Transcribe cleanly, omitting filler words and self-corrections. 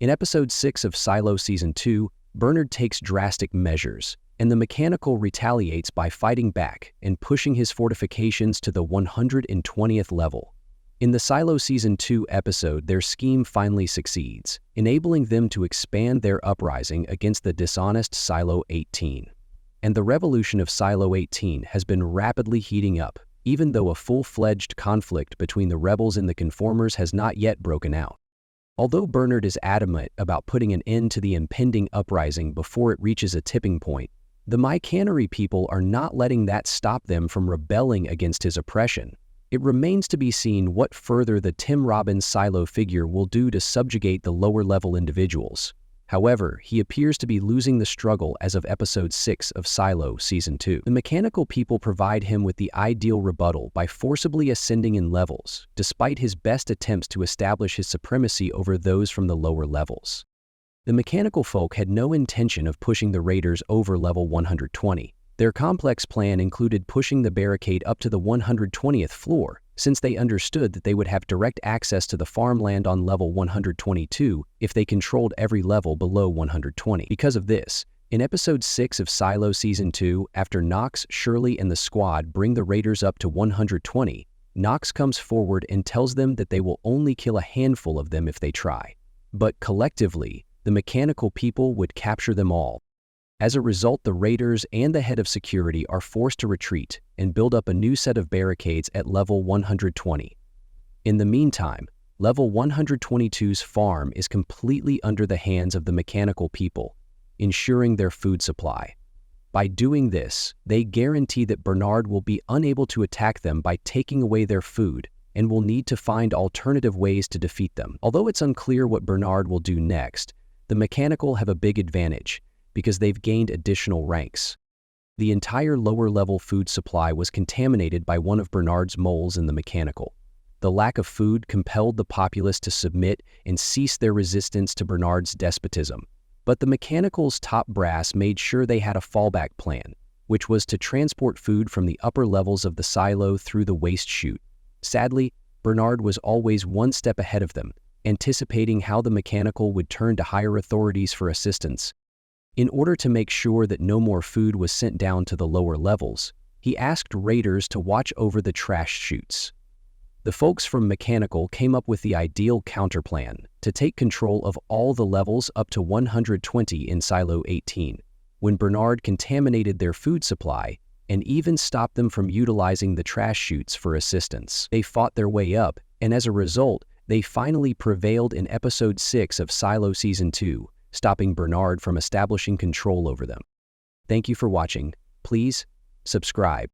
In Episode 6 of Silo Season 2, Bernard takes drastic measures, and the Mechanical retaliates by fighting back and pushing his fortifications to the 120th level. In the Silo Season 2 episode, their scheme finally succeeds, enabling them to expand their uprising against the dishonest Silo 18. And the revolution of Silo 18 has been rapidly heating up, even though a full-fledged conflict between the rebels and the conformers has not yet broken out. Although Bernard is adamant about putting an end to the impending uprising before it reaches a tipping point, the Mycannery people are not letting that stop them from rebelling against his oppression. It remains to be seen what further the Tim Robbins Silo figure will do to subjugate the lower-level individuals. However, he appears to be losing the struggle as of Episode 6 of Silo Season 2. The Mechanical people provide him with the ideal rebuttal by forcibly ascending in levels, despite his best attempts to establish his supremacy over those from the lower levels. The Mechanical folk had no intention of pushing the Raiders over level 120. Their complex plan included pushing the barricade up to the 120th floor, since they understood that they would have direct access to the farmland on level 122 if they controlled every level below 120. Because of this, in Episode 6 of Silo Season 2, after Knox, Shirley, and the squad bring the Raiders up to 120, Knox comes forward and tells them that they will only kill a handful of them if they try. But collectively, the Mechanical people would capture them all. As a result, the Raiders and the head of security are forced to retreat and build up a new set of barricades at level 120. In the meantime, level 122's farm is completely under the hands of the Mechanical people, ensuring their food supply. By doing this, they guarantee that Bernard will be unable to attack them by taking away their food and will need to find alternative ways to defeat them. Although it's unclear what Bernard will do next, the Mechanical have a big advantage, because they've gained additional ranks. The entire lower-level food supply was contaminated by one of Bernard's moles in the Mechanical. The lack of food compelled the populace to submit and cease their resistance to Bernard's despotism. But the Mechanical's top brass made sure they had a fallback plan, which was to transport food from the upper levels of the silo through the waste chute. Sadly, Bernard was always one step ahead of them, anticipating how the Mechanical would turn to higher authorities for assistance. In order to make sure that no more food was sent down to the lower levels, he asked Raiders to watch over the trash chutes. The folks from Mechanical came up with the ideal counterplan to take control of all the levels up to 120 in Silo 18, when Bernard contaminated their food supply and even stopped them from utilizing the trash chutes for assistance. They fought their way up, and as a result, they finally prevailed in Episode 6 of Silo Season 2, stopping Bernard from establishing control over them. Thank you for watching. Please subscribe.